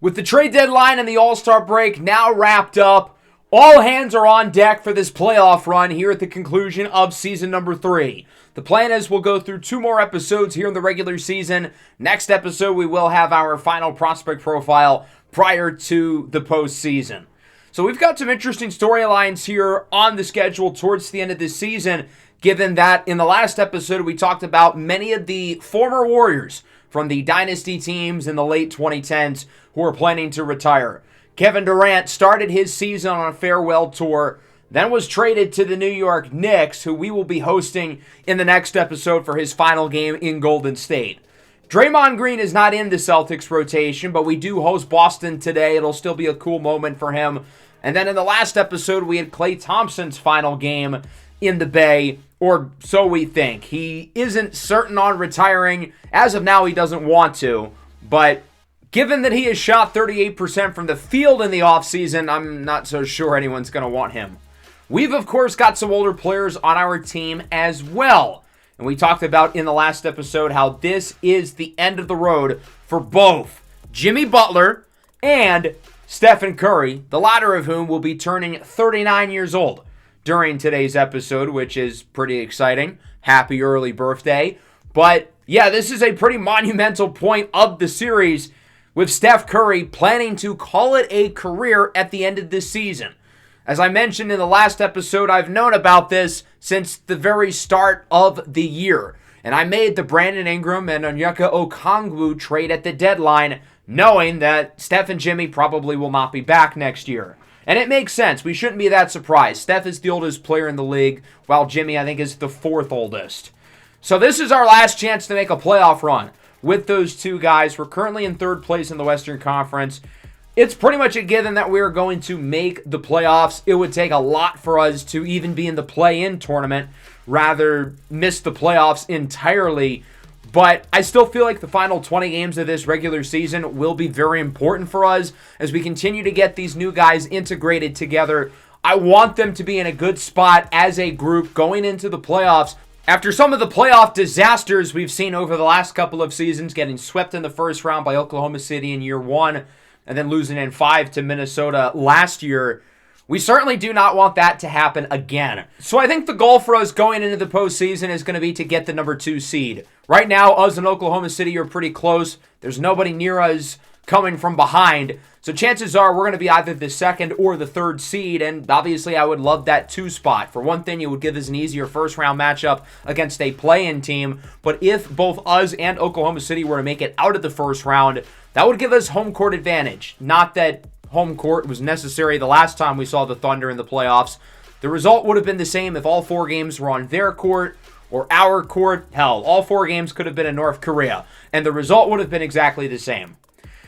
With the trade deadline and the All-Star break now wrapped up, all hands are on deck for this playoff run here at the conclusion of season number 3. The plan is we'll go through 2 more episodes here in the regular season. Next episode, we will have our final prospect profile prior to the postseason. So we've got some interesting storylines here on the schedule towards the end of this season, given that in the last episode we talked about many of the former Warriors from the dynasty teams in the late 2010s who are planning to retire. Kevin Durant started his season on a farewell tour, then was traded to the New York Knicks, who we will be hosting in the next episode for his final game in Golden State. Draymond Green is not in the Celtics rotation, but we do host Boston today. It'll still be a cool moment for him. And then in the last episode, we had Klay Thompson's final game in the Bay, or so we think. He isn't certain on retiring. As of now, he doesn't want to, but given that he has shot 38% from the field in the offseason, I'm not so sure anyone's going to want him. We've, of course, got some older players on our team as well. And we talked about in the last episode how this is the end of the road for both Jimmy Butler and Stephen Curry, the latter of whom will be turning 39 years old during today's episode, which is pretty exciting. Happy early birthday. But yeah, this is a pretty monumental point of the series, with Steph Curry planning to call it a career at the end of this season. As I mentioned in the last episode, I've known about this since the very start of the year. And I made the Brandon Ingram and Onyeka Okongwu trade at the deadline, knowing that Steph and Jimmy probably will not be back next year. And it makes sense. We shouldn't be that surprised. Steph is the oldest player in the league, while Jimmy, I think, is the 4th oldest. So this is our last chance to make a playoff run with those 2 guys. We're currently in 3rd place in the Western Conference. It's pretty much a given that we're going to make the playoffs. It would take a lot for us to even be in the play-in tournament, rather miss the playoffs entirely. But I still feel like the final 20 games of this regular season will be very important for us as we continue to get these new guys integrated together. I want them to be in a good spot as a group going into the playoffs. After some of the playoff disasters we've seen over the last couple of seasons, getting swept in the first round by Oklahoma City in year 1 and then losing in 5 to Minnesota last year, we certainly do not want that to happen again. So I think the goal for us going into the postseason is going to be to get the number 2 seed. Right now, us and Oklahoma City are pretty close. There's nobody near us coming from behind. So chances are we're going to be either the 2nd or the 3rd seed, and obviously I would love that 2 spot. For one thing, it would give us an easier first-round matchup against a play-in team, but if both us and Oklahoma City were to make it out of the first round, that would give us home court advantage. Not that home court was necessary the last time we saw the Thunder in the playoffs. The result would have been the same if all 4 games were on their court or our court. Hell, all 4 games could have been in North Korea, and the result would have been exactly the same.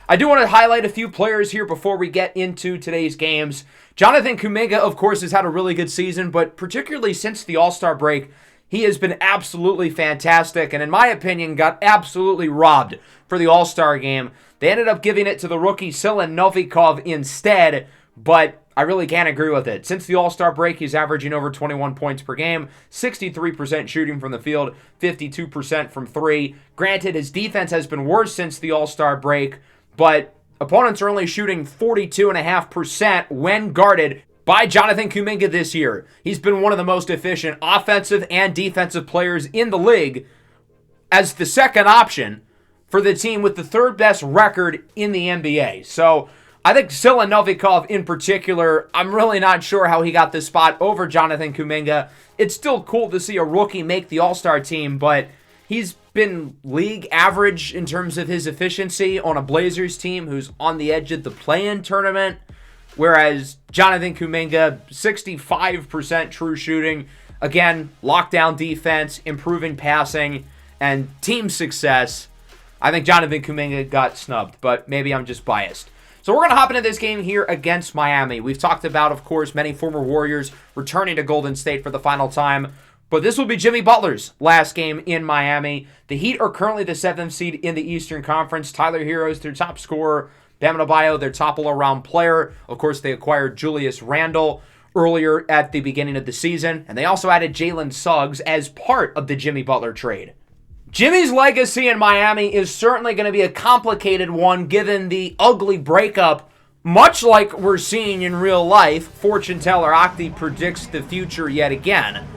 I do want to highlight a few players here before we get into today's games. Jonathan Kuminga, of course, has had a really good season, but particularly since the All-Star break, he has been absolutely fantastic, and in my opinion, got absolutely robbed for the All-Star game. They ended up giving it to the rookie Silan Novikov instead, but I really can't agree with it. Since the All-Star break, he's averaging over 21 points per game, 63% shooting from the field, 52% from 3. Granted, his defense has been worse since the All-Star break, but opponents are only shooting 42.5% when guarded by Jonathan Kuminga this year. He's been one of the most efficient offensive and defensive players in the league as the 2nd option for the team with the 3rd best record in the NBA. So I think Silan Novikov in particular, I'm really not sure how he got this spot over Jonathan Kuminga. It's still cool to see a rookie make the All-Star team, but he's been league average in terms of his efficiency on a Blazers team who's on the edge of the play-in tournament, whereas Jonathan Kuminga, 65% true shooting. Again, lockdown defense, improving passing, and team success. I think Jonathan Kuminga got snubbed, but maybe I'm just biased. So we're going to hop into this game here against Miami. We've talked about, of course, many former Warriors returning to Golden State for the final time. But this will be Jimmy Butler's last game in Miami. The Heat are currently the 7th seed in the Eastern Conference. Tyler Herro's their top scorer. Bam Adebayo, their top all-around player. Of course, they acquired Julius Randle earlier at the beginning of the season. And they also added Jalen Suggs as part of the Jimmy Butler trade. Jimmy's legacy in Miami is certainly going to be a complicated one given the ugly breakup, much like we're seeing in real life. Fortune teller Octi predicts the future yet again.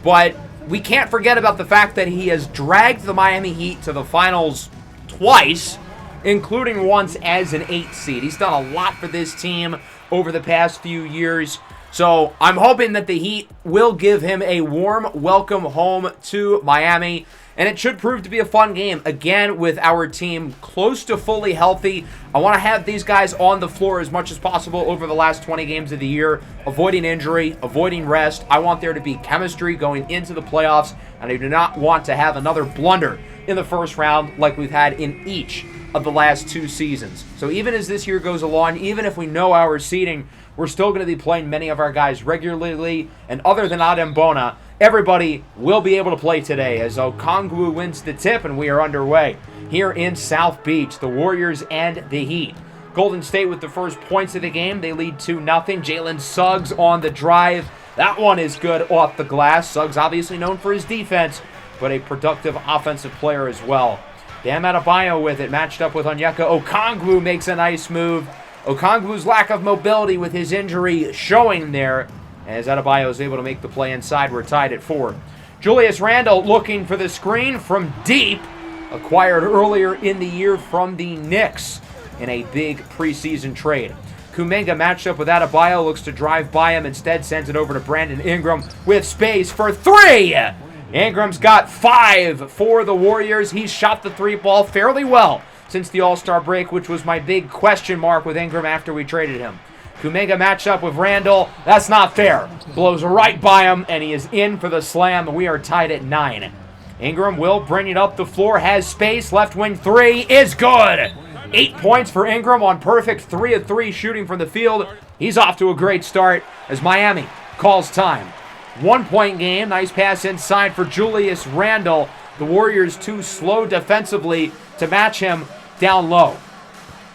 But we can't forget about the fact that he has dragged the Miami Heat to the finals twice, including once as an 8th seed. He's done a lot for this team over the past few years. So I'm hoping that the Heat will give him a warm welcome home to Miami. And it should prove to be a fun game. Again, with our team close to fully healthy. I want to have these guys on the floor as much as possible over the last 20 games of the year, avoiding injury, avoiding rest. I want there to be chemistry going into the playoffs, and I do not want to have another blunder in the first round like we've had in each of the last 2 seasons. So even as this year goes along, even if we know our seeding, we're still going to be playing many of our guys regularly, and other than Adem Bona, everybody will be able to play today as Okongwu wins the tip, and we are underway here in South Beach. The Warriors and the Heat. Golden State with the first points of the game. They lead 2-0. Jalen Suggs on the drive. That one is good off the glass. Suggs obviously known for his defense, but a productive offensive player as well. Bam Adebayo with it, matched up with Onyeka Okongwu, makes a nice move. Okongwu's lack of mobility with his injury showing there, as Adebayo is able to make the play inside. We're tied at 4. Julius Randle looking for the screen from deep, acquired earlier in the year from the Knicks in a big preseason trade. Kuminga matched up with Adebayo, looks to drive by him, instead sends it over to Brandon Ingram with space for 3! Ingram's got 5 for the Warriors. He's shot the 3-ball fairly well since the All-Star break, which was my big question mark with Ingram after we traded him. Kuminga matched up with Randle. That's not fair. Blows right by him, and he is in for the slam. We are tied at 9. Ingram will bring it up the floor, has space. Left wing 3 is good. 8 points for Ingram on perfect 3 of 3 shooting from the field. He's off to a great start as Miami calls time. 1-point game. Nice pass inside for Julius Randle. The Warriors too slow defensively to match him down low.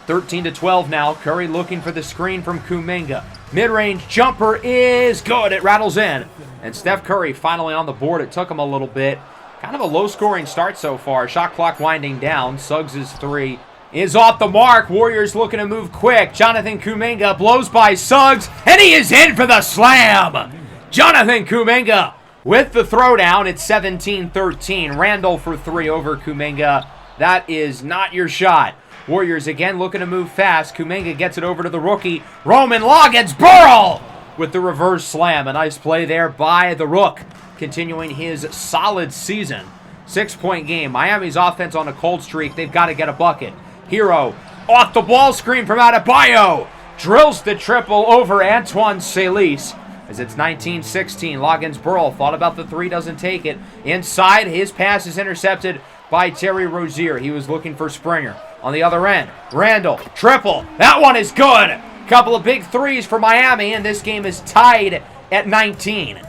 13-12 now. Curry looking for the screen from Kuminga. Mid-range jumper is good. It rattles in. And Steph Curry finally on the board. It took him a little bit. Kind of a low-scoring start so far. Shot clock winding down. Suggs' 3 is off the mark. Warriors looking to move quick. Jonathan Kuminga blows by Suggs, and he is in for the slam. Jonathan Kuminga with the throwdown. It's 17-13. Randle for 3 over Kuminga. That is not your shot. Warriors again looking to move fast. Kuminga gets it over to the rookie. Roman Loggins-Burrell with the reverse slam. A nice play there by the Rook, continuing his solid season. 6-point game. Miami's offense on a cold streak. They've got to get a bucket. Hero off the ball screen from Adebayo. Drills the triple over Antoine Salice. As it's 19-16, Loggins-Burrell thought about the 3, doesn't take it. Inside, his pass is intercepted by Terry Rozier. He was looking for Springer. On the other end, Randle, triple. That one is good. Couple of big 3s for Miami, and this game is tied at 19.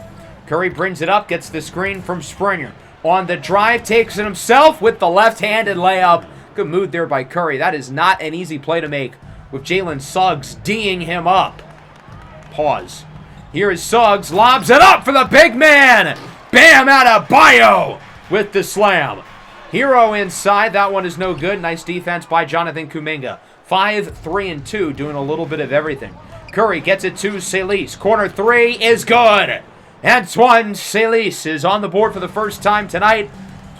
Curry brings it up, gets the screen from Springer. On the drive, takes it himself with the left-handed layup. Good move there by Curry. That is not an easy play to make with Jalen Suggs D'ing him up. Pause. Here is Suggs, lobs it up for the big man. Bam Adebayo with the slam. Hero inside, that one is no good. Nice defense by Jonathan Kuminga. 5, 3, and 2, doing a little bit of everything. Curry gets it to Salice. Corner 3 is good. Antoine Salice is on the board for the first time tonight.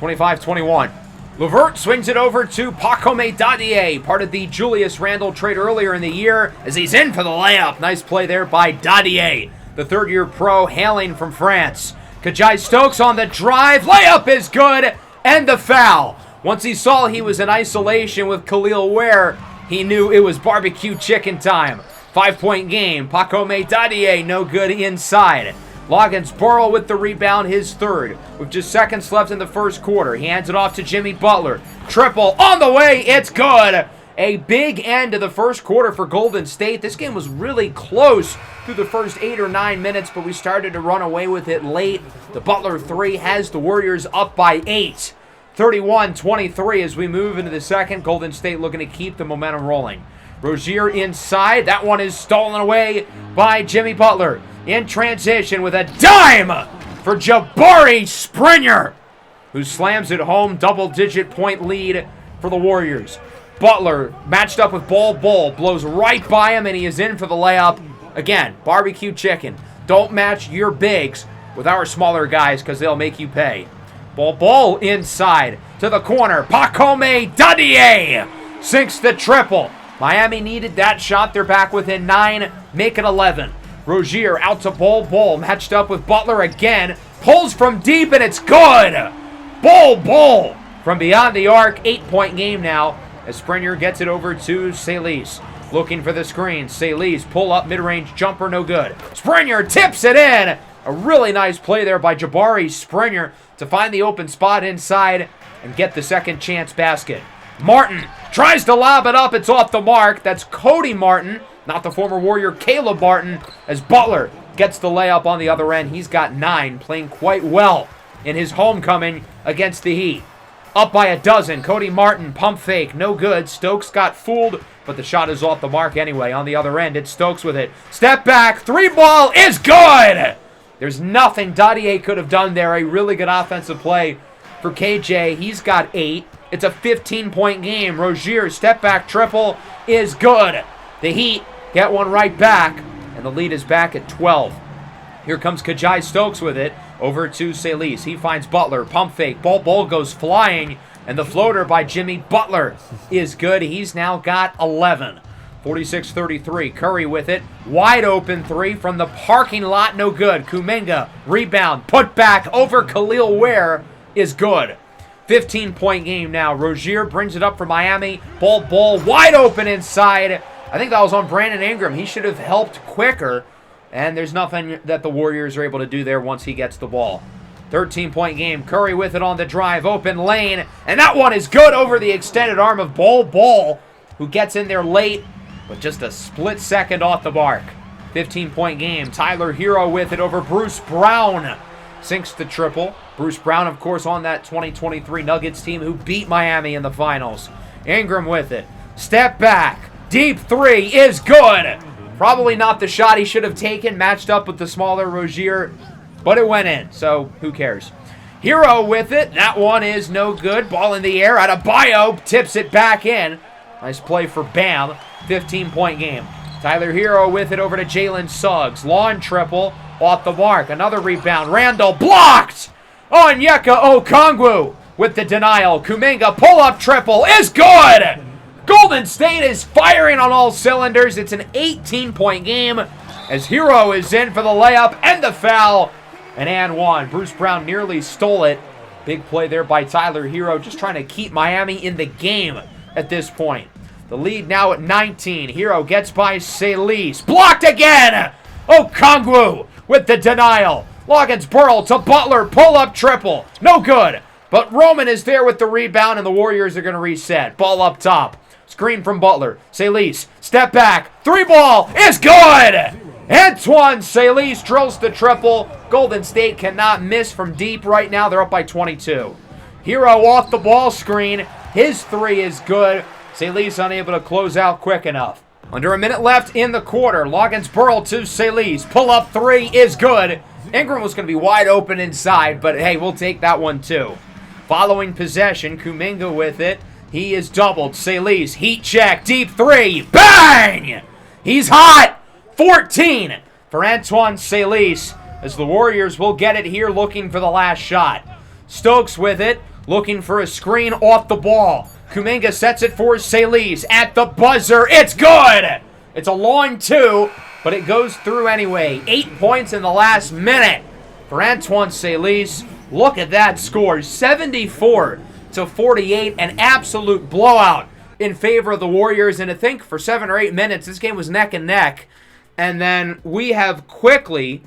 25-21. LeVert swings it over to Pacome Dadier, part of the Julius Randle trade earlier in the year, as he's in for the layup. Nice play there by Dadier, the third-year pro hailing from France. Kajai Stokes on the drive. Layup is good, and the foul. Once he saw he was in isolation with Khalil Ware, he knew it was barbecue chicken time. 5-point game. Pacome Dadier, no good inside. Loggins-Burrell with the rebound, his 3rd. With just seconds left in the first quarter, he hands it off to Jimmy Butler. Triple on the way, it's good. A big end to the first quarter for Golden State. This game was really close through the first 8 or 9 minutes, but we started to run away with it late. The Butler 3 has the Warriors up by 8. 31-23 as we move into the second. Golden State looking to keep the momentum rolling. Rozier inside. That one is stolen away by Jimmy Butler. In transition with a dime for Jabari Springer. who slams it home. Double-digit point lead for the Warriors. Butler matched up with Bol Bol, blows right by him, and he is in for the layup. Again, barbecue chicken. Don't match your bigs with our smaller guys because they'll make you pay. Bol Bol inside to the corner. Pacome Dadier sinks the triple. Miami needed that shot. They're back within 9. Make it 11. Rozier out to Bol Bol. Matched up with Butler again. Pulls from deep, and it's good. Bol Bol from beyond the arc. 8-point game now as Springer gets it over to Salis. Looking for the screen. Salis pull up mid-range jumper, no good. Springer tips it in. A really nice play there by Jabari Springer to find the open spot inside and get the second chance basket. Martin tries to lob it up. It's off the mark. That's Cody Martin, not the former Warrior Caleb Martin, as Butler gets the layup on the other end. He's got 9, playing quite well in his homecoming against the Heat. Up by a dozen. Cody Martin, pump fake, no good. Stokes got fooled, but the shot is off the mark anyway. On the other end, it's Stokes with it. Step back, 3-ball is good! There's nothing Dadier could have done there. A really good offensive play for KJ. He's got 8. It's a 15-point game. Rozier, step back triple is good. The Heat get one right back, and the lead is back at 12. Here comes Kajai Stokes with it. Over to Salis. He finds Butler. Pump fake. Bol Bol goes flying. And the floater by Jimmy Butler is good. He's now got 11. 46-33. Curry with it. Wide open 3 from the parking lot. No good. Kuminga. Rebound. Put back over Khalil Ware is good. 15-point game now. Rozier brings it up for Miami. Bol Bol wide open inside. I think that was on Brandon Ingram. He should have helped quicker. And there's nothing that the Warriors are able to do there once he gets the ball. 13-point game. Curry with it on the drive. Open lane. And that one is good over the extended arm of Bol Bol, who gets in there late, but just a split second off the mark. 15-point game. Tyler Hero with it over Bruce Brown. Sinks the triple. Bruce Brown, of course, on that 2023 Nuggets team who beat Miami in the finals. Ingram with it. Step back. Deep 3 is good. Probably not the shot he should have taken, matched up with the smaller Rozier, but it went in, so who cares? Hero with it. That one is no good. Ball in the air. Adebayo tips it back in. Nice play for Bam. 15-point game. Tyler Hero with it over to Jalen Suggs. Lawn triple off the mark. Another rebound. Randall blocked. Onyeka Okongwu with the denial. Kuminga pull-up triple is good. Golden State is firing on all cylinders. It's an 18-point game as Hero is in for the layup and the foul. And one. Bruce Brown nearly stole it. Big play there by Tyler Hero, just trying to keep Miami in the game at this point. The lead now at 19. Hero gets by Salis. Blocked again! Okongwu with the denial. Loggins-Burrell to Butler. Pull-up triple. No good. But Roman is there with the rebound, and the Warriors are going to reset. Ball up top. Screen from Butler. Salis, step back. 3-ball is good! Antoine Salis drills the triple. Golden State cannot miss from deep right now. They're up by 22. Hero off the ball screen. His 3 is good. Salis unable to close out quick enough. Under a minute left in the quarter. Loggins-Burrell to Salis. Pull-up 3 is good. Ingram was going to be wide open inside, but hey, we'll take that one too. Following possession, Kuminga with it. He is doubled. Salis, heat check, deep 3. Bang! He's hot! 14 for Antoine Salis as the Warriors will get it here looking for the last shot. Stokes with it, looking for a screen off the ball. Kuminga sets it for Salis at the buzzer. It's good! It's a long 2, but it goes through anyway. 8 points in the last minute for Antoine Salis. Look at that score, 74-48, an absolute blowout in favor of the Warriors. And I think for 7 or 8 minutes, this game was neck and neck. And then we have quickly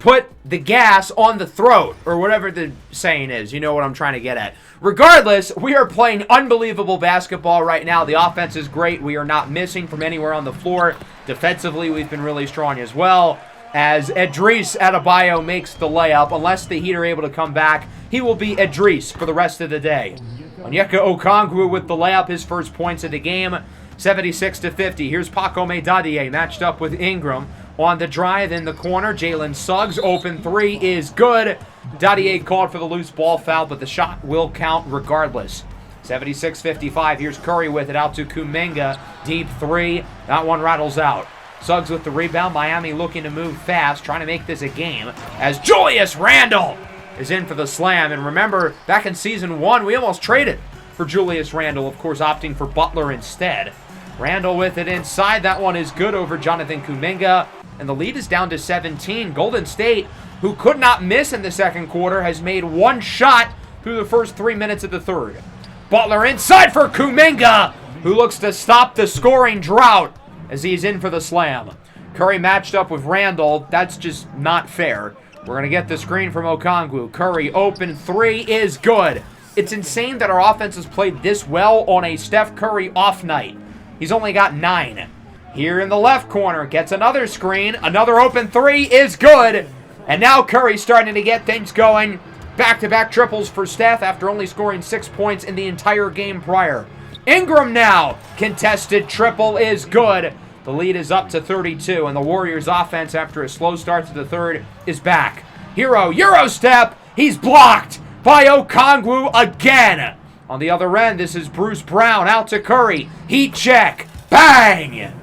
put the gas on the throat, or whatever the saying is. You know what I'm trying to get at. Regardless, we are playing unbelievable basketball right now. The offense is great. We are not missing from anywhere on the floor. Defensively, we've been really strong as well. As Idris Adebayo makes the layup, unless the Heat are able to come back, he will be Idris for the rest of the day. Onyeka Okongwu with the layup, his first points of the game. 76-50. Here's Pacome Dadier matched up with Ingram on the drive in the corner. Jalen Suggs, open 3 is good. Dadier called for the loose ball foul, but the shot will count regardless. 76-55. Here's Curry with it out to Kuminga. Deep three. That one rattles out. Suggs with the rebound. Miami looking to move fast, trying to make this a game as Julius Randle is in for the slam. And remember, back in season 1, we almost traded for Julius Randle, of course, opting for Butler instead. Randle with it inside. That one is good over Jonathan Kuminga. And the lead is down to 17. Golden State, who could not miss in the second quarter, has made one shot through the first 3 minutes of the third. Butler inside for Kuminga, who looks to stop the scoring drought as he's in for the slam. Curry matched up with Randle. That's just not fair. We're going to get the screen from Okongwu. Curry open three is good. It's insane that our offense has played this well on a Steph Curry off night. He's only got 9. Here in the left corner, gets another screen. Another open three is good. And now Curry's starting to get things going. Back-to-back triples for Steph after only scoring 6 points in the entire game prior. Ingram now. Contested triple is good. The lead is up to 32, and the Warriors' offense after a slow start to the third is back. Euro step. He's blocked by Okongwu again. On the other end, this is Bruce Brown out to Curry. Heat check. Bang!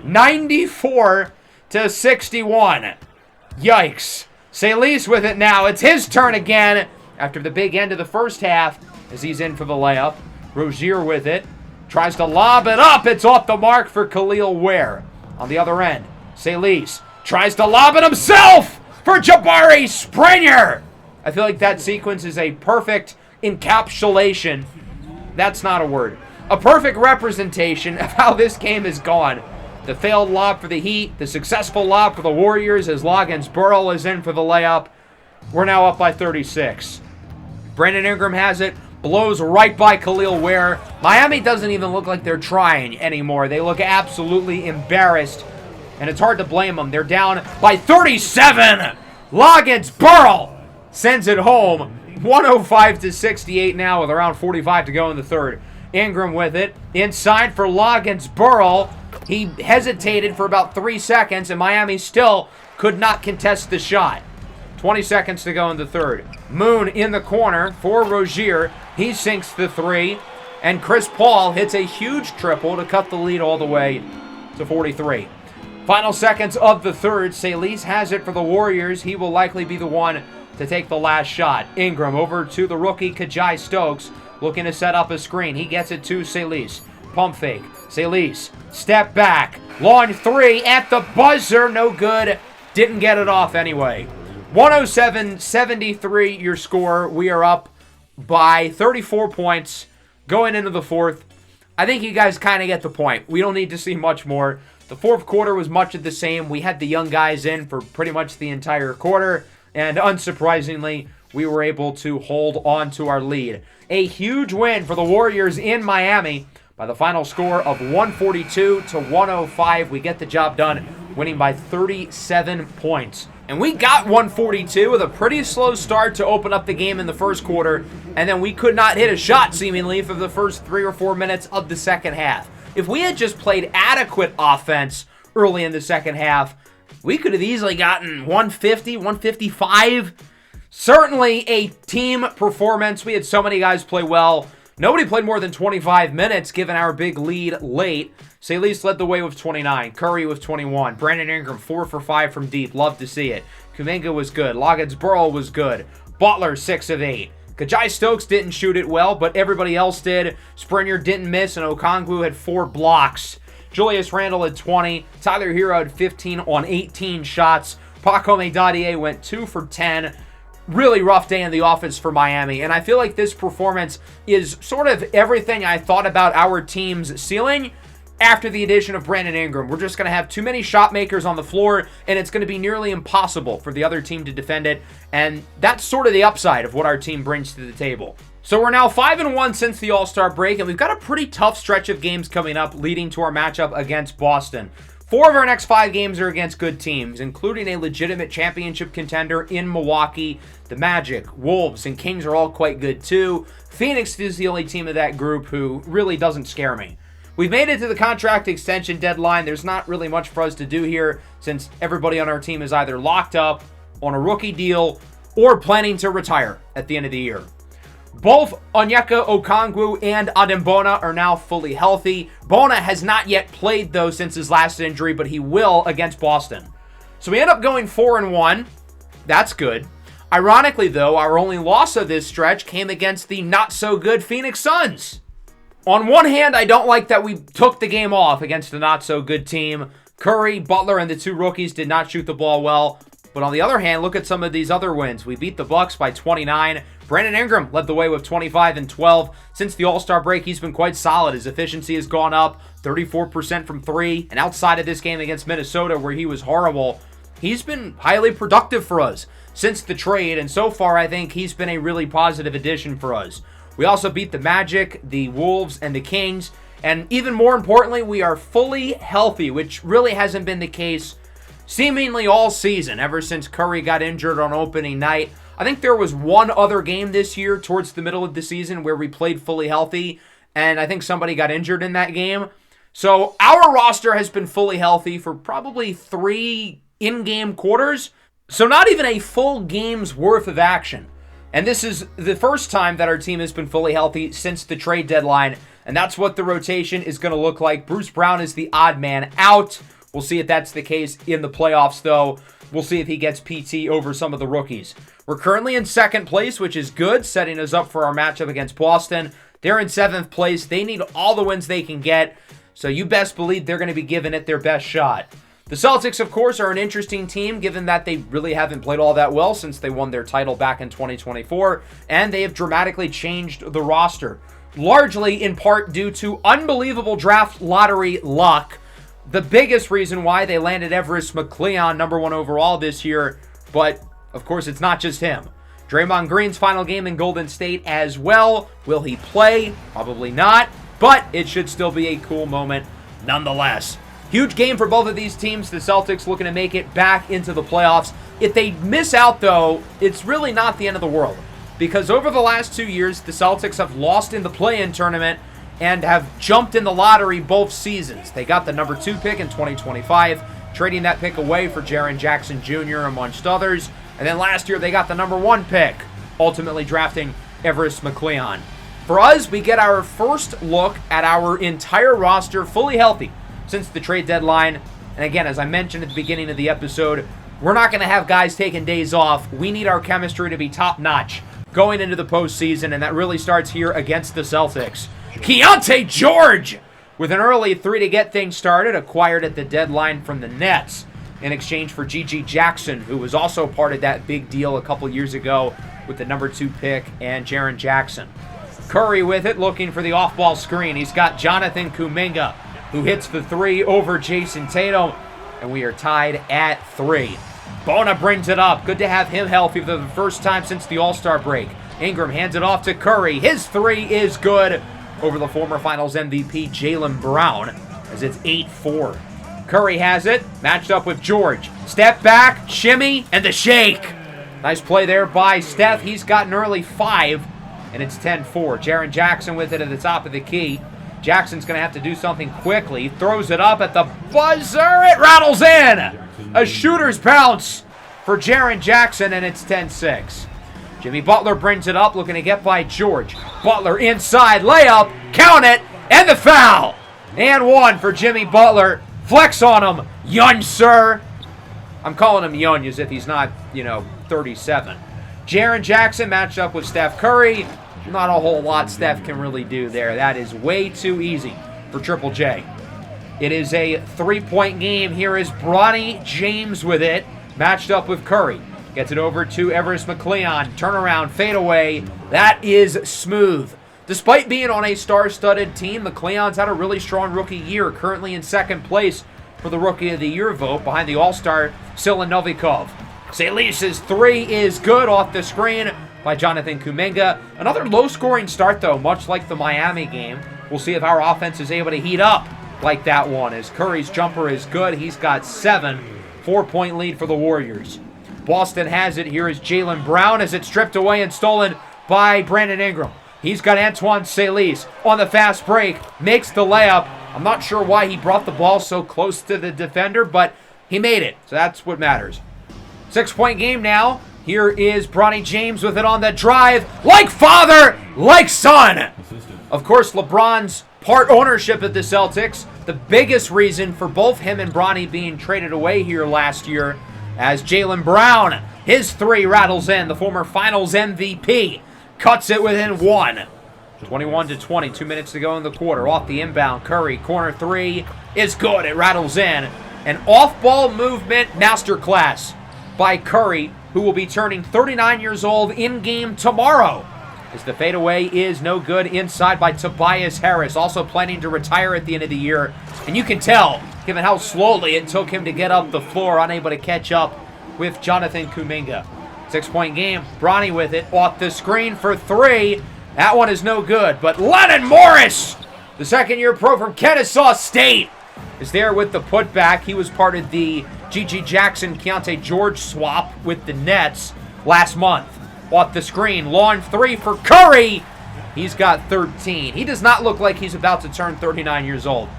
94-61. Yikes. Salis with it now. It's his turn again after the big end of the first half as he's in for the layup. Rozier with it. Tries to lob it up. It's off the mark for Khalil Ware. On the other end, Salis tries to lob it himself for Jabari Springer. I feel like that sequence is a perfect encapsulation. That's not a word. A perfect representation of how this game has gone. The failed lob for the Heat, the successful lob for the Warriors as Loggins-Burrell is in for the layup. We're now up by 36. Brandon Ingram has it, blows right by Khalil Ware. Miami doesn't even look like they're trying anymore. They look absolutely embarrassed, and it's hard to blame them. They're down by 37. Loggins-Burrell sends it home. 105-68 now with around 45 to go in the third. Ingram with it. Inside for Loggins-Burrell. He hesitated for about 3 seconds, and Miami still could not contest the shot. 20 seconds to go in the third. Moon in the corner for Rozier. He sinks the three, and Chris Paul hits a huge triple to cut the lead all the way to 43. Final seconds of the third. Salis has it for the Warriors. He will likely be the one to take the last shot. Ingram over to the rookie Kajai Stokes, looking to set up a screen. He gets it to Salis. Pump fake. Salis, step back. Long three at the buzzer. No good. Didn't get it off anyway. 107-73 your score. We are up by 34 points going into the fourth. I think you guys kind of get the point. We don't need to see much more. The fourth quarter was much of the same. We had the young guys in for pretty much the entire quarter, and unsurprisingly, we were able to hold on to our lead. A huge win for the Warriors in Miami by the final score of 142-105. We get the job done, winning by 37 points. And we got 142 with a pretty slow start to open up the game in the first quarter, and then we could not hit a shot, seemingly, for the first 3 or 4 minutes of the second half. If we had just played adequate offense early in the second half, we could have easily gotten 150, 155. Certainly a team performance. We had so many guys play well. Nobody played more than 25 minutes, given our big lead late. Salis led the way with 29. Curry with 21. Brandon Ingram, 4 for 5 from deep. Love to see it. Kuminga was good. Loggins-Burrell was good. Butler, 6 of 8. Kajai Stokes didn't shoot it well, but everybody else did. Springer didn't miss, and Okongwu had 4 blocks. Julius Randle had 20. Tyler Hero had 15 on 18 shots. Pacome Dadier went 2 for 10. Really rough day in the office for Miami, and I feel like this performance is sort of everything I thought about our team's ceiling after the addition of Brandon Ingram. We're just going to have too many shot makers on the floor, and it's going to be nearly impossible for the other team to defend it, and that's sort of the upside of what our team brings to the table. So we're now 5-1 since the All-Star break, and we've got a pretty tough stretch of games coming up leading to our matchup against Boston. 4 of our next 5 games are against good teams, including a legitimate championship contender in Milwaukee. The Magic, Wolves, and Kings are all quite good too. Phoenix is the only team of that group who really doesn't scare me. We've made it to the contract extension deadline. There's not really much for us to do here since everybody on our team is either locked up on a rookie deal or planning to retire at the end of the year. Both Onyeka Okongwu and Adembona are now fully healthy. Bona has not yet played, though, since his last injury, but he will against Boston. So we end up going 4-1. That's good. Ironically, though, our only loss of this stretch came against the not-so-good Phoenix Suns. On one hand, I don't like that we took the game off against the not-so-good team. Curry, Butler, and the two rookies did not shoot the ball well. But on the other hand, look at some of these other wins. We beat the Bucks by 29. Brandon Ingram led the way with 25 and 12. Since the All-Star break, he's been quite solid. His efficiency has gone up, 34% from three. And outside of this game against Minnesota, where he was horrible, he's been highly productive for us since the trade. And so far, I think he's been a really positive addition for us. We also beat the Magic, the Wolves, and the Kings. And even more importantly, we are fully healthy, which really hasn't been the case seemingly all season, ever since Curry got injured on opening night. I think there was one other game this year towards the middle of the season where we played fully healthy, and I think somebody got injured in that game. So our roster has been fully healthy for probably 3 in-game quarters, so not even a full game's worth of action. And this is the first time that our team has been fully healthy since the trade deadline, and that's what the rotation is going to look like. Bruce Brown is the odd man out. We'll see if that's the case in the playoffs, though. We'll see if he gets PT over some of the rookies. We're currently in second place, which is good, setting us up for our matchup against Boston. They're in 7th place. They need all the wins they can get, so you best believe they're going to be giving it their best shot. The Celtics, of course, are an interesting team, given that they really haven't played all that well since they won their title back in 2024, and they have dramatically changed the roster, largely in part due to unbelievable draft lottery luck. The biggest reason why they landed Everest McLeon number 1 overall this year, but of course it's not just him. Draymond Green's final game in Golden State as well. Will he play? Probably not, but it should still be a cool moment nonetheless. Huge game for both of these teams. The Celtics looking to make it back into the playoffs. If they miss out, though, it's really not the end of the world, because over the last 2 years, the Celtics have lost in the play-in tournament and have jumped in the lottery both seasons. They got the number 2 pick in 2025, trading that pick away for Jaren Jackson Jr., amongst others. And then last year, they got the number 1 pick, ultimately drafting Everest McLeon. For us, we get our first look at our entire roster fully healthy since the trade deadline. And again, as I mentioned at the beginning of the episode, we're not going to have guys taking days off. We need our chemistry to be top-notch going into the postseason, and that really starts here against the Celtics. Keontae George with an early 3 to get things started, acquired at the deadline from the Nets in exchange for Gigi Jackson, who was also part of that big deal a couple years ago with the number 2 pick and Jaren Jackson. Curry with it, looking for the off-ball screen. He's got Jonathan Kuminga, who hits the 3 over Jason Tatum, and we are tied at 3. Bona brings it up. Good to have him healthy for the first time since the All-Star break. Ingram hands it off to Curry. His 3 is good over the former Finals MVP Jaylen Brown, as it's 8-4. Curry has it, matched up with George. Step back, shimmy, and the shake. Nice play there by Steph. He's got an early 5, and it's 10-4. Jaren Jackson with it at the top of the key. Jackson's going to have to do something quickly. Throws it up at the buzzer. It rattles in. A shooter's bounce for Jaren Jackson, and it's 10-6. Jimmy Butler brings it up, looking to get by George. Butler inside, layup, count it, and the foul. And 1 for Jimmy Butler. Flex on him, young sir. I'm calling him young as if he's not, 37. Jaren Jackson matched up with Steph Curry. Not a whole lot Steph can really do there. That is way too easy for Triple J. It is a 3-point game. Here is Bronny James with it, matched up with Curry. Gets it over to Everest McLeon. Turnaround, fadeaway. That is smooth. Despite being on a star-studded team, McLeon's had a really strong rookie year, currently in 2nd place for the Rookie of the Year vote behind the All-Star Sila Novikov. Salis' 3 is good off the screen by Jonathan Kuminga. Another low-scoring start, though, much like the Miami game. We'll see if our offense is able to heat up like that one, as Curry's jumper is good. He's got 7. 4-point lead for the Warriors. Boston has it. Here is Jaylen Brown as it's stripped away and stolen by Brandon Ingram. He's got Antoine Salis on the fast break. Makes the layup. I'm not sure why he brought the ball so close to the defender, but he made it. So that's what matters. 6-point game now. Here is Bronny James with it on the drive. Like father, like son. Of course, LeBron's part ownership of the Celtics, the biggest reason for both him and Bronny being traded away here last year, as Jaylen Brown, his three rattles in. The former Finals MVP cuts it within one. 21-20, 2 minutes to go in the quarter. Off the inbound, Curry, corner three is good. It rattles in. An off-ball movement masterclass by Curry, who will be turning 39 years old in-game tomorrow, as the fadeaway is no good inside by Tobias Harris, also planning to retire at the end of the year. And you can tell, given how slowly it took him to get up the floor, unable to catch up with Jonathan Kuminga. 6-point game, Bronny with it, off the screen for three. That one is no good, but Lennon Morris, the second-year pro from Kennesaw State, is there with the putback. He was part of the G.G. Jackson, Keontae George swap with the Nets last month. Off the screen, long three for Curry. He's got 13. He does not look like he's about to turn 39 years old,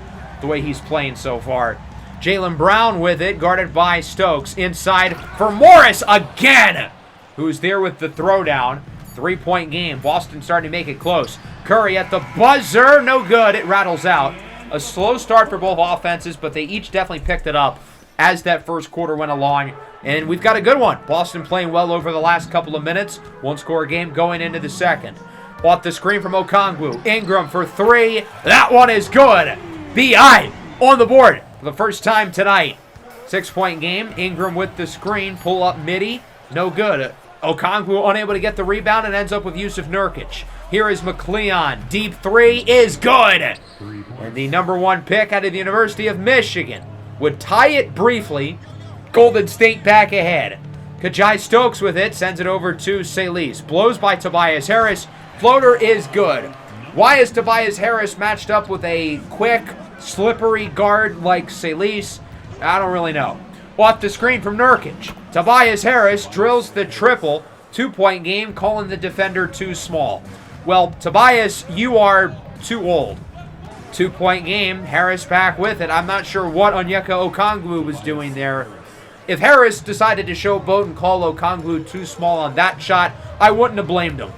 the way he's playing so far. Jaylen Brown with it, guarded by Stokes. Inside for Morris again, who's there with the throwdown. 3-point game. Boston starting to make it close. Curry at the buzzer. No good. It rattles out. A slow start for both offenses, but they each definitely picked it up as that first quarter went along. And we've got a good one. Boston playing well over the last couple of minutes. One-score game going into the second. Off the screen from Okongwu. Ingram for three. That one is good. B.I. on the board for the first time tonight. 6-point game. Ingram with the screen. Pull up midi. No good. Okongwu unable to get the rebound and ends up with Yusuf Nurkic. Here is McLeon. Deep three is good. And the number one pick out of the University of Michigan would tie it briefly. Golden State back ahead. Kajai Stokes with it. Sends it over to Salis. Blows by Tobias Harris. Floater is good. Why is Tobias Harris matched up with a quick, slippery guard like Salis? I don't really know. Off the screen from Nurkic. Tobias Harris drills the triple. 2-point game, calling the defender too small. Well, Tobias, you are too old. 2-point game, Harris back with it. I'm not sure what Onyeka Okongwu was doing there. If Harris decided to showboat and call Okongwu too small on that shot, I wouldn't have blamed him.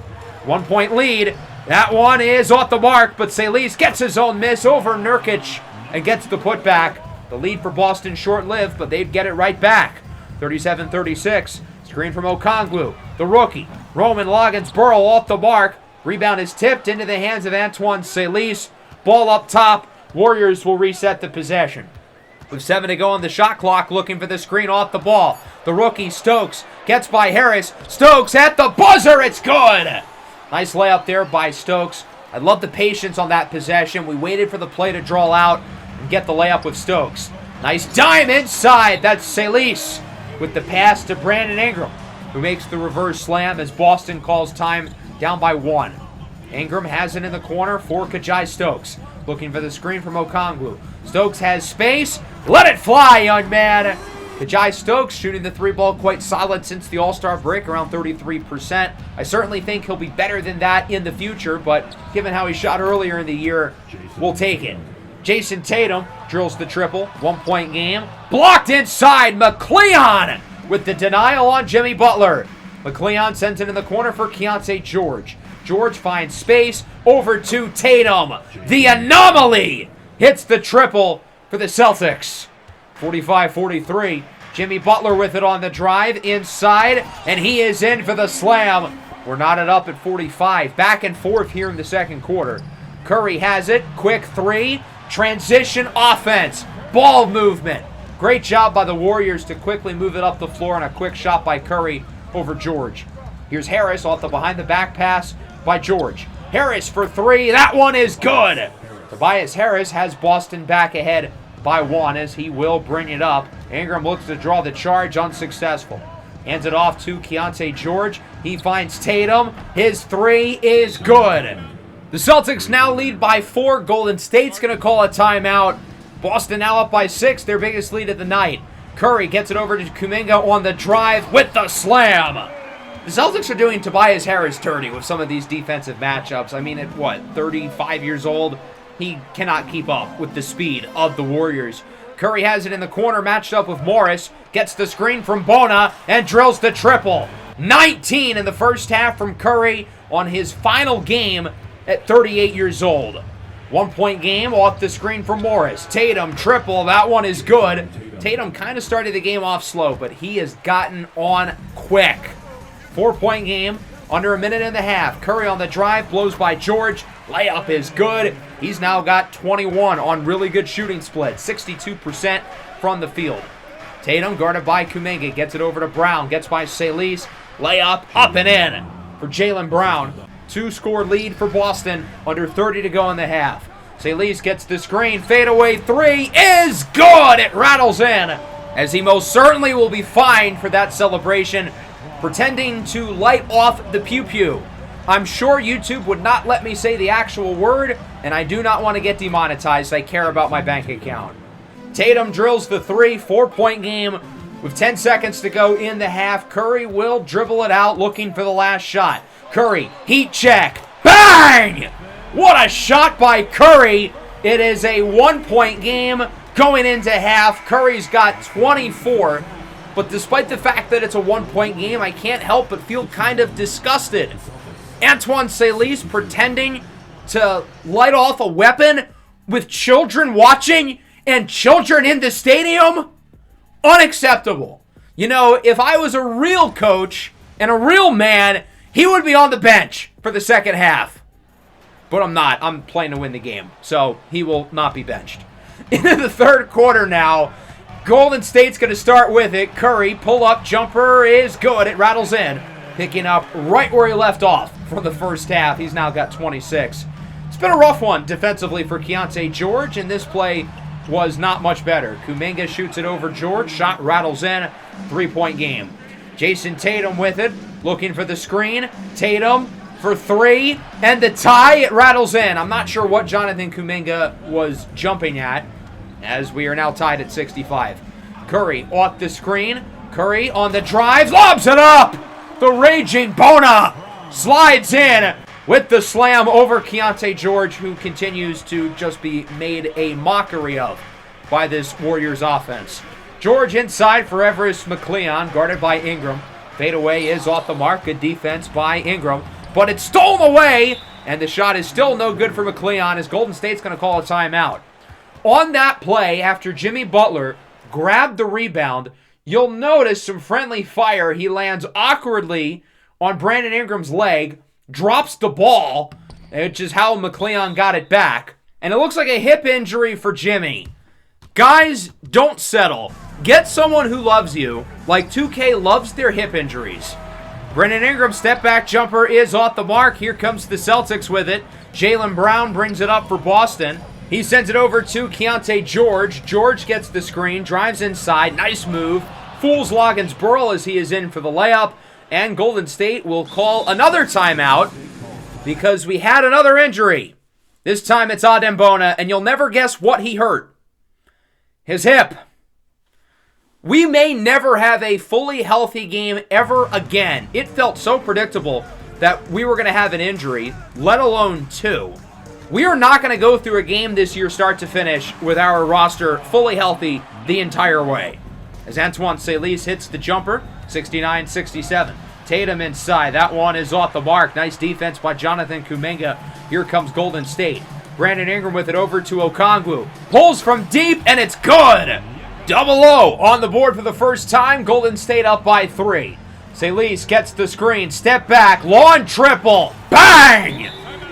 1-point lead. That one is off the mark, but Salis gets his own miss over Nurkic and gets the putback. The lead for Boston short-lived, but they'd get it right back. 37-36. Screen from Okongwu. The rookie. Roman Loggins-Burrow off the mark. Rebound is tipped into the hands of Antoine Salis. Ball up top. Warriors will reset the possession. With 7 to go on the shot clock, looking for the screen off the ball. The rookie, Stokes, gets by Harris. Stokes at the buzzer. It's good. Nice layup there by Stokes. I love the patience on that possession. We waited for the play to draw out and get the layup with Stokes. Nice dime inside. That's Salis with the pass to Brandon Ingram, who makes the reverse slam as Boston calls time down by 1. Ingram has it in the corner for Kajai Stokes. Looking for the screen from Okongwu. Stokes has space. Let it fly, young man. Kajai Stokes shooting the three ball quite solid since the All-Star break, around 33%. I certainly think he'll be better than that in the future, but given how he shot earlier in the year, we'll take it. Jason Tatum drills the triple. 1-point game. Blocked inside. McLeon with the denial on Jimmy Butler. McLeon sends it in the corner for Keontae George. George finds space over to Tatum. The anomaly hits the triple for the Celtics. 45-43. Jimmy Butler with it on the drive inside, and he is in for the slam. We're knotted up at 45. Back and forth here in the second quarter. Curry has it. Quick three. Transition offense. Ball movement. Great job by the Warriors to quickly move it up the floor, and a quick shot by Curry over George. Here's Harris off the behind-the-back pass by George. Harris for three. That one is good. Tobias Harris has Boston back ahead by 1 as he will bring it up. Ingram looks to draw the charge, unsuccessful. Hands it off to Keontae George. He finds Tatum. His three is good. The Celtics now lead by 4. Golden State's going to call a timeout. Boston now up by 6, their biggest lead of the night. Curry gets it over to Kuminga on the drive with the slam. The Celtics are doing Tobias Harris dirty with some of these defensive matchups. I mean, at 35 years old, he cannot keep up with the speed of the Warriors. Curry has it in the corner, matched up with Morris. Gets the screen from Bona and drills the triple. 19 in the first half from Curry on his final game at 38 years old. 1-point game off the screen for Morris. Tatum, triple. That one is good. Tatum kind of started the game off slow, but he has gotten on quick. 4-point game, under a minute and a half. Curry on the drive, blows by George. Layup is good. He's now got 21 on really good shooting split. 62% from the field. Tatum, guarded by Kuminga, gets it over to Brown. Gets by Salis. Layup, up and in for Jaylen Brown. 2-score lead for Boston, under 30 to go in the half. Salis gets the screen, fadeaway three is good! It rattles in, as he most certainly will be fined for that celebration, pretending to light off the pew-pew. I'm sure YouTube would not let me say the actual word, and I do not want to get demonetized. I care about my bank account. Tatum drills the three, 4-point game with 10 seconds to go in the half. Curry will dribble it out, looking for the last shot. Curry, heat check, bang! What a shot by Curry. It is a 1-point game going into half. Curry's got 24, but despite the fact that it's a 1-point game, I can't help but feel kind of disgusted. Antoine Salis pretending to light off a weapon with children watching and children in the stadium? Unacceptable. You know, if I was a real coach and a real man, he would be on the bench for the second half. But I'm not. I'm playing to win the game. So he will not be benched. Into the third quarter now. Golden State's going to start with it. Curry, pull-up jumper is good. It rattles in. Picking up right where he left off for the first half. He's now got 26. It's been a rough one defensively for Keontae George, and this play was not much better. Kuminga shoots it over George. Shot rattles in. 3-point game. Jason Tatum with it. Looking for the screen. Tatum for three. And the tie. It rattles in. I'm not sure what Jonathan Kuminga was jumping at, as we are now tied at 65. Curry off the screen. Curry on the drive. Lobs it up. The raging Bona slides in with the slam over Keontae George, who continues to just be made a mockery of by this Warriors offense. George inside for Everest McLeon, guarded by Ingram. Fadeaway is off the mark. Good defense by Ingram. But it's stolen away, and the shot is still no good for McLeon, as Golden State's going to call a timeout. On that play, after Jimmy Butler grabbed the rebound, you'll notice some friendly fire. He lands awkwardly on Brandon Ingram's leg, drops the ball, which is how McLeon got it back. And it looks like a hip injury for Jimmy. Guys, don't settle. Get someone who loves you, like 2K loves their hip injuries. Brandon Ingram's step-back jumper is off the mark. Here comes the Celtics with it. Jaylen Brown brings it up for Boston. He sends it over to Keontae George. George gets the screen, drives inside. Nice move. Fools Loggins Burl as he is in for the layup. And Golden State will call another timeout because we had another injury. This time it's Adem Bona, and you'll never guess what he hurt. His hip. We may never have a fully healthy game ever again. It felt so predictable that we were going to have an injury, let alone two. We are not going to go through a game this year start to finish with our roster fully healthy the entire way. As Antoine Salis hits the jumper, 69-67. Tatum inside. That one is off the mark. Nice defense by Jonathan Kuminga. Here comes Golden State. Brandon Ingram with it over to Okongwu. Pulls from deep, and it's good. Double O on the board for the first time. Golden State up by 3. Salis gets the screen. Step back. Lawn triple. Bang!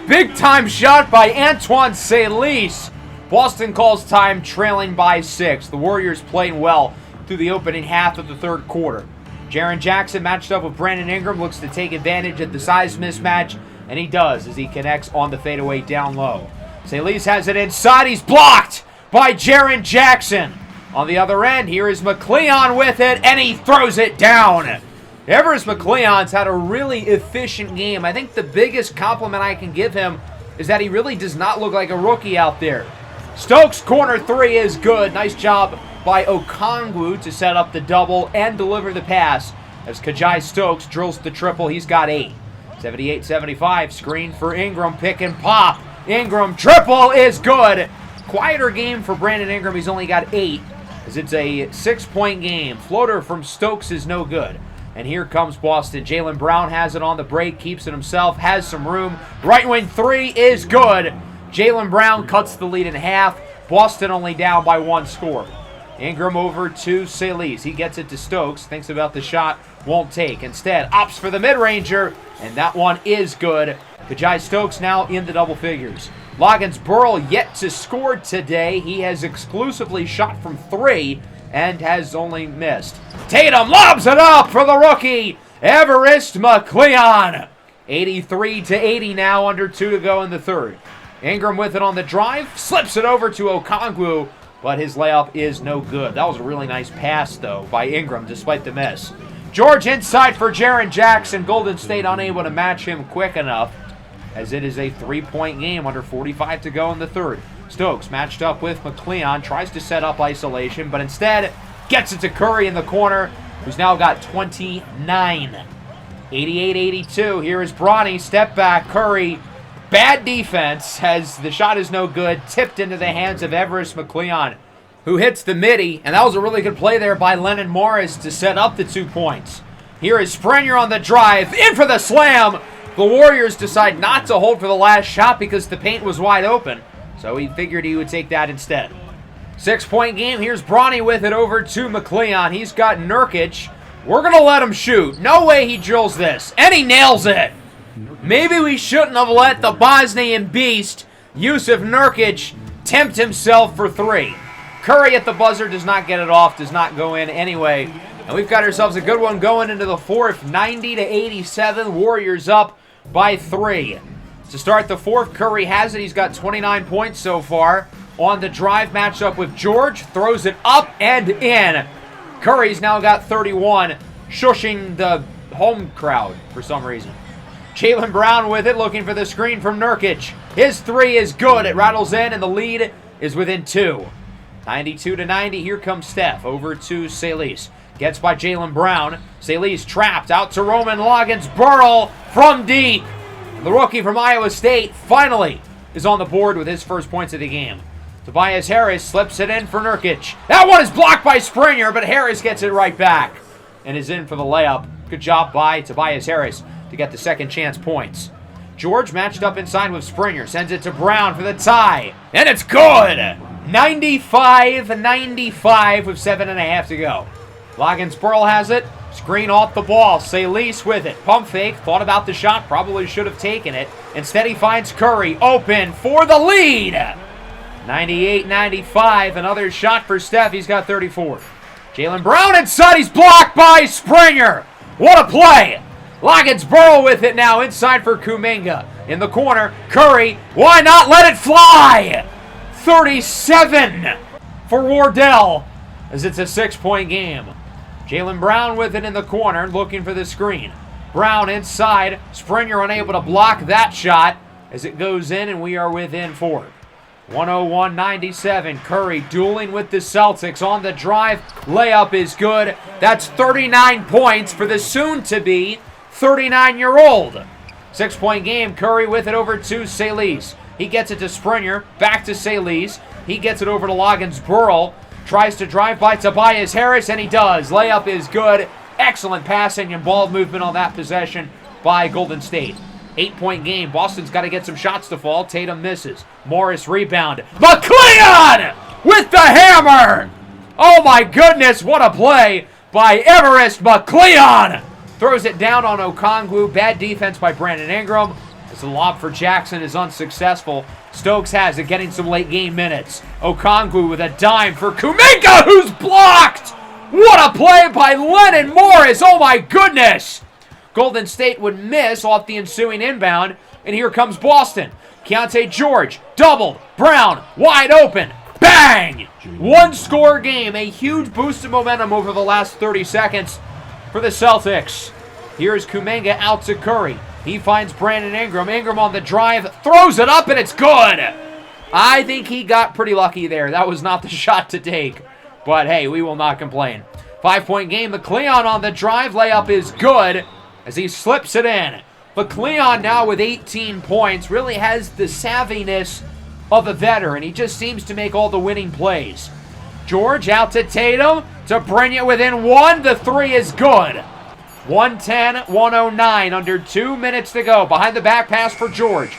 Big time shot by Antoine Salis. Boston calls time, trailing by 6. The Warriors playing well through the opening half of the third quarter. Jaren Jackson matched up with Brandon Ingram, looks to take advantage of the size mismatch, and he does as he connects on the fadeaway down low. Salis has it inside. He's blocked by Jaren Jackson. On the other end, here is McLeon with it, and he throws it down. Everest McLeon's had a really efficient game. I think the biggest compliment I can give him is that he really does not look like a rookie out there. Stokes' corner three is good. Nice job by Okongwu to set up the double and deliver the pass as Kajai Stokes drills the triple. He's got 8. 78-75, screen for Ingram, pick and pop. Ingram triple is good. Quieter game for Brandon Ingram. He's only got 8 as it's a 6-point game. Floater from Stokes is no good. And here comes Boston. Jaylen Brown has it on the break, keeps it himself, has some room. Right wing three is good. Jaylen Brown cuts the lead in half. Boston only down by 1 score. Ingram over to Salis. He gets it to Stokes. Thinks about the shot. Won't take. Instead, opts for the mid-ranger. And that one is good. Kajai Stokes now in the double figures. Loggins-Burrell yet to score today. He has exclusively shot from 3 and has only missed. Tatum lobs it up for the rookie, Everest McLeon. 83-80 now, under 2 to go in the third. Ingram with it on the drive, slips it over to Okongwu, but his layup is no good. That was a really nice pass, though, by Ingram, despite the miss. George inside for Jaren Jackson. Golden State unable to match him quick enough, as it is a 3-point game, under 45 to go in the third. Stokes matched up with McLeon, tries to set up isolation, but instead gets it to Curry in the corner, who's now got 29. 88-82, here is Bronny, step back, Curry, bad defense, as the shot is no good, tipped into the hands of Everest McLeon, who hits the midi, and that was a really good play there by Lennon Morris to set up the 2 points. Here is Springer on the drive, in for the slam. The Warriors decide not to hold for the last shot because the paint was wide open, so he figured he would take that instead. 6-point game, here's Bronny with it over to McLeon. He's got Nurkic. We're going to let him shoot. No way he drills this, and he nails it. Maybe we shouldn't have let the Bosnian beast, Yusuf Nurkic, tempt himself for 3. Curry at the buzzer does not get it off, does not go in anyway. And we've got ourselves a good one going into the fourth, 90-87, Warriors up by 3. To start the fourth, Curry has it. He's got 29 points so far. On the drive, matched up with George, throws it up and in. Curry's now got 31, shushing the home crowd for some reason. Jaylen Brown with it, looking for the screen from Nurkic. His 3 is good. It rattles in, and the lead is within 2. 92-90, here comes Steph over to Salis. Gets by Jaylen Brown. Salis trapped out to Roman Loggins-Burrell from deep. And the rookie from Iowa State finally is on the board with his first points of the game. Tobias Harris slips it in for Nurkic. That one is blocked by Springer, but Harris gets it right back and is in for the layup. Good job by Tobias Harris to get the second chance points. George matched up inside with Springer. Sends it to Brown for the tie. And it's good! 95-95 with 7.5 to go. Loggins-Burrell has it. Screen off the ball. Salis with it. Pump fake. Thought about the shot. Probably should have taken it. Instead, he finds Curry open for the lead. 98-95. Another shot for Steph. He's got 34. Jaylen Brown inside. He's blocked by Springer. What a play. Loggins-Burrell with it now inside for Kuminga. In the corner, Curry. Why not let it fly? 37 for Wardell, as it's a 6-point game. Jaylen Brown with it in the corner, looking for the screen. Brown inside. Springer unable to block that shot as it goes in, and we are within 4. 101-97. Curry dueling with the Celtics on the drive. Layup is good. That's 39 points for the soon-to-be 39-year-old. 6-point game. Curry with it over to Salis. He gets it to Springer. Back to Salis. He gets it over to Loggins-Burrell. Tries to drive by Tobias Harris, and he does. Layup is good. Excellent passing and ball movement on that possession by Golden State. 8-point game. Boston's got to get some shots to fall. Tatum misses. Morris rebound. McLeon with the hammer! Oh my goodness, what a play by Everest McLeon! Throws it down on Okongwu. Bad defense by Brandon Ingram. As the lob for Jackson is unsuccessful. Stokes has it, getting some late game minutes. Okongwu with a dime for Kuminga, who's blocked! What a play by Lennon Morris! Oh my goodness! Golden State would miss off the ensuing inbound, and here comes Boston. Keontae George, doubled. Brown, wide open. Bang! 1-score game. A huge boost of momentum over the last 30 seconds for the Celtics. Here's Kuminga out to Curry. He finds Brandon Ingram. Ingram on the drive, throws it up, and it's good. I think he got pretty lucky there. That was not the shot to take. But hey, we will not complain. 5-point game. McLeon on the drive. Layup is good as he slips it in. McLeon now with 18 points. Really has the savviness of a veteran. He just seems to make all the winning plays. George out to Tatum to bring it within 1. The 3 is good. 110-109, under 2 minutes to go. Behind the back pass for George.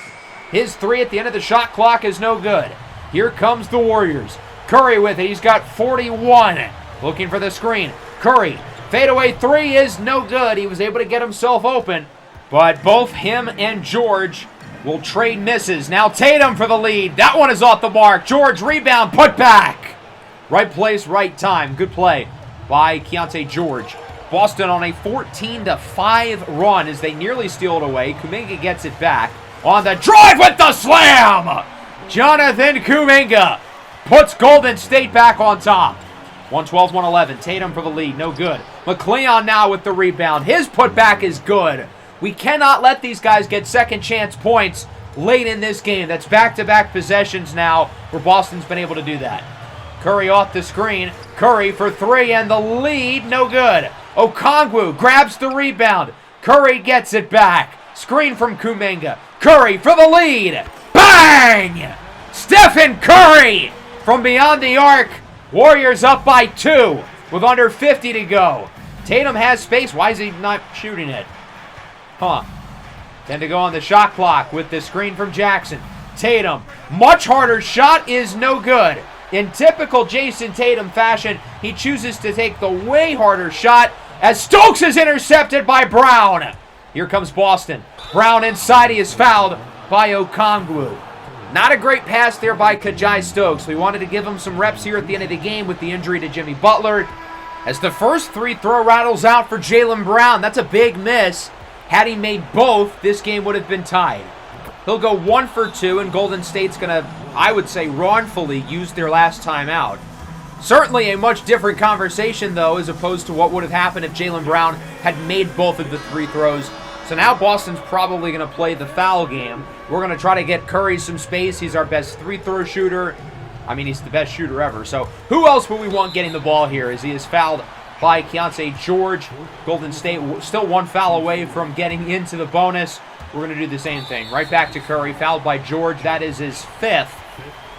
His three at the end of the shot clock is no good. Here comes the Warriors. Curry with it. He's got 41. Looking for the screen. Curry, fadeaway three is no good. He was able to get himself open, but both him and George will trade misses. Now Tatum for the lead. That one is off the mark. George, rebound, put back. Right place, right time. Good play by Keontae George. Boston on a 14-5 run as they nearly steal it away. Kuminga gets it back. On the drive with the slam! Jonathan Kuminga puts Golden State back on top. 112-111. Tatum for the lead. No good. McLeon now with the rebound. His putback is good. We cannot let these guys get second chance points late in this game. That's back-to-back possessions now where Boston's been able to do that. Curry off the screen. Curry for three and the lead. No good. Okongwu grabs the rebound. Curry gets it back. Screen from Kuminga. Curry for the lead. Bang! Stephen Curry from beyond the arc. Warriors up by 2 with under 50 to go. Tatum has space. Why is he not shooting it? Then to go on the shot clock with the screen from Jackson. Tatum, much harder shot is no good. In typical Jason Tatum fashion, he chooses to take the way harder shot as Stokes is intercepted by Brown. Here comes Boston. Brown inside. He is fouled by Okongwu. Not a great pass there by Kajai Stokes. We wanted to give him some reps here at the end of the game with the injury to Jimmy Butler. As the first free throw rattles out for Jaylen Brown. That's a big miss. Had he made both, this game would have been tied. He'll go 1 for 2, and Golden State's going to, I would say, wrongfully use their last timeout. Certainly a much different conversation, though, as opposed to what would have happened if Jaylen Brown had made both of the free throws. So now Boston's probably going to play the foul game. We're going to try to get Curry some space. He's our best free-throw shooter. I mean, he's the best shooter ever. So who else would we want getting the ball here as he is fouled by Keontae George? Golden State still 1 foul away from getting into the bonus. We're going to do the same thing. Right back to Curry, fouled by George. That is his 5th.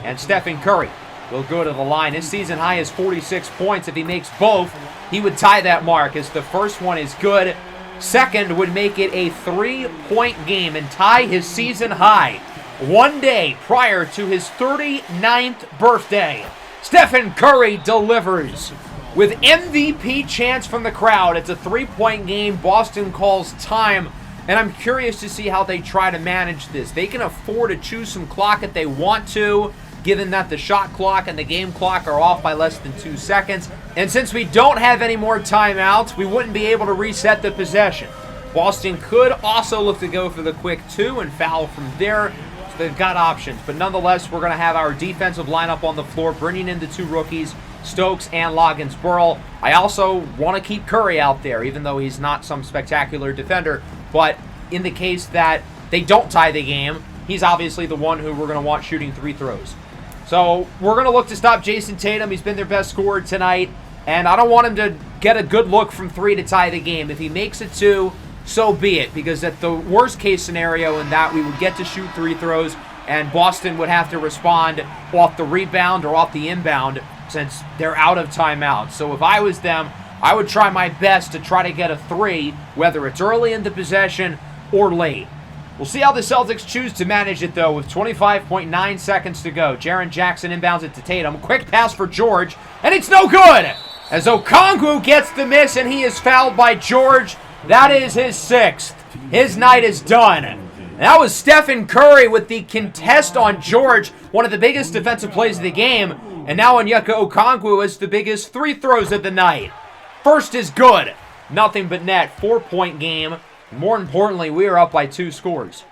And Stephen Curry will go to the line. His season high is 46 points. If he makes both, he would tie that mark, as the first one is good. Second would make it a 3-point game and tie his season high 1 day prior to his 39th birthday. Stephen Curry delivers with MVP chants from the crowd. It's a 3-point game. Boston calls time, and I'm curious to see how they try to manage this. They can afford to choose some clock if they want to, given that the shot clock and the game clock are off by less than 2 seconds. And since we don't have any more timeouts, we wouldn't be able to reset the possession. Boston could also look to go for the quick 2 and foul from there. So they've got options. But nonetheless, we're going to have our defensive lineup on the floor, bringing in the 2 rookies, Stokes and Loggins-Burl. I also want to keep Curry out there, even though he's not some spectacular defender. But in the case that they don't tie the game, he's obviously the one who we're going to want shooting 3 throws. So we're going to look to stop Jason Tatum. He's been their best scorer tonight, and I don't want him to get a good look from 3 to tie the game. If he makes it 2, so be it, because at the worst case scenario in that, we would get to shoot 3 throws, and Boston would have to respond off the rebound or off the inbound since they're out of timeout. So if I was them, I would try my best to try to get a 3, whether it's early in the possession or late. We'll see how the Celtics choose to manage it, though, with 25.9 seconds to go. Jaren Jackson inbounds it to Tatum. Quick pass for George, and it's no good! As Okongwu gets the miss, and he is fouled by George. That is his 6th. His night is done. And that was Stephen Curry with the contest on George, one of the biggest defensive plays of the game. And now Onyeka Okongwu is the biggest 3 throws of the night. First is good. Nothing but net. 4-point game. More importantly, we are up by 2 scores.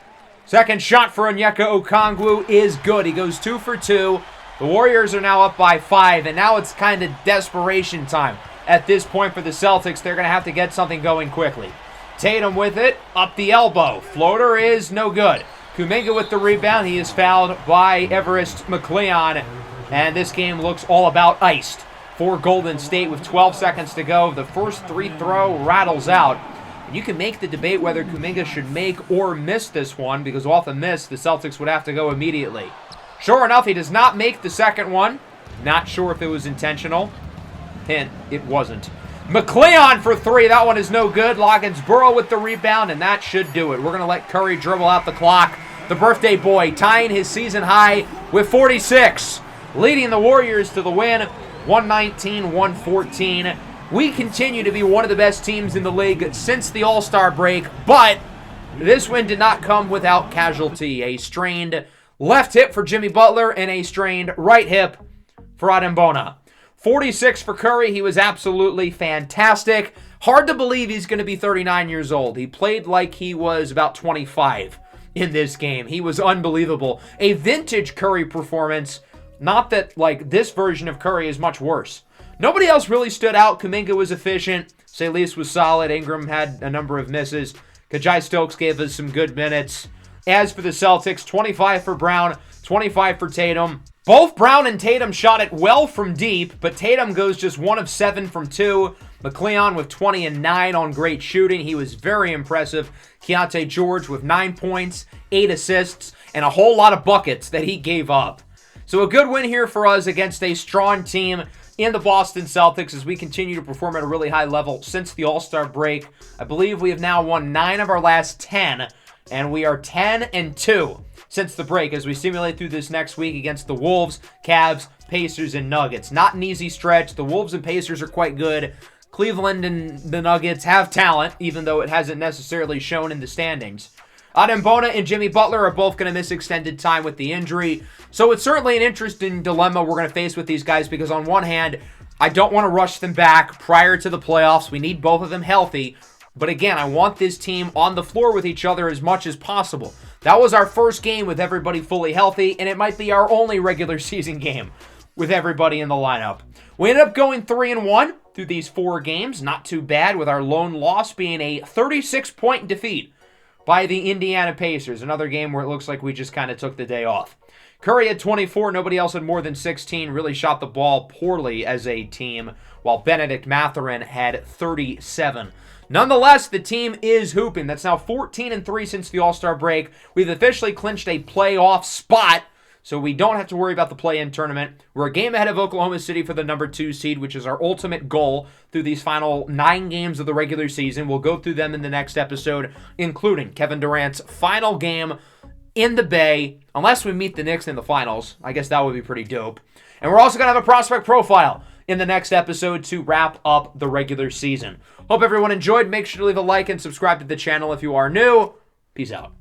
Second shot for Onyeka Okongwu is good. He goes 2 for 2. The Warriors are now up by 5, and now it's kind of desperation time. At this point for the Celtics, they're going to have to get something going quickly. Tatum with it, up the elbow. Floater is no good. Kuminga with the rebound. He is fouled by Everest McLeon, and this game looks all about iced for Golden State with 12 seconds to go. The first 3 throw rattles out. You can make the debate whether Kuminga should make or miss this one, because off a miss, the Celtics would have to go immediately. Sure enough, he does not make the second one. Not sure if it was intentional. Hint, it wasn't. McLeon for three. That one is no good. Loggins-Burrow with the rebound, and that should do it. We're going to let Curry dribble out the clock. The birthday boy tying his season high with 46, leading the Warriors to the win, 119-114. We continue to be one of the best teams in the league since the All-Star break, but this win did not come without casualty. A strained left hip for Jimmy Butler and a strained right hip for Adembona. 46 for Curry. He was absolutely fantastic. Hard to believe he's going to be 39 years old. He played like he was about 25 in this game. He was unbelievable. A vintage Curry performance. Not that, like, this version of Curry is much worse. Nobody else really stood out. Kuminga was efficient. Salis was solid. Ingram had a number of misses. Kajai Stokes gave us some good minutes. As for the Celtics, 25 for Brown, 25 for Tatum. Both Brown and Tatum shot it well from deep, but Tatum goes just 1 of 7 from 2. McLeon with 20 and 9 on great shooting. He was very impressive. Keontae George with 9 points, 8 assists, and a whole lot of buckets that he gave up. So a good win here for us against a strong team in the Boston Celtics as we continue to perform at a really high level since the All-Star break. I believe we have now won 9 of our last 10, and we are 10-2 since the break as we simulate through this next week against the Wolves, Cavs, Pacers, and Nuggets. Not an easy stretch. The Wolves and Pacers are quite good. Cleveland and the Nuggets have talent, even though it hasn't necessarily shown in the standings. Adembona and Jimmy Butler are both going to miss extended time with the injury. So it's certainly an interesting dilemma we're going to face with these guys because on one hand, I don't want to rush them back prior to the playoffs. We need both of them healthy. But again, I want this team on the floor with each other as much as possible. That was our first game with everybody fully healthy, and it might be our only regular season game with everybody in the lineup. We ended up going 3-1 through these 4 games. Not too bad, with our lone loss being a 36-point defeat by the Indiana Pacers. Another game where it looks like we just kind of took the day off. Curry had 24. Nobody else had more than 16. Really shot the ball poorly as a team, while Benedict Mathurin had 37. Nonetheless, the team is hooping. That's now 14-3 since the All-Star break. We've officially clinched a playoff spot, so we don't have to worry about the play-in tournament. We're a game ahead of Oklahoma City for the number 2 seed, which is our ultimate goal through these final 9 games of the regular season. We'll go through them in the next episode, including Kevin Durant's final game in the Bay, unless we meet the Knicks in the finals. I guess that would be pretty dope. And we're also going to have a prospect profile in the next episode to wrap up the regular season. Hope everyone enjoyed. Make sure to leave a like and subscribe to the channel if you are new. Peace out.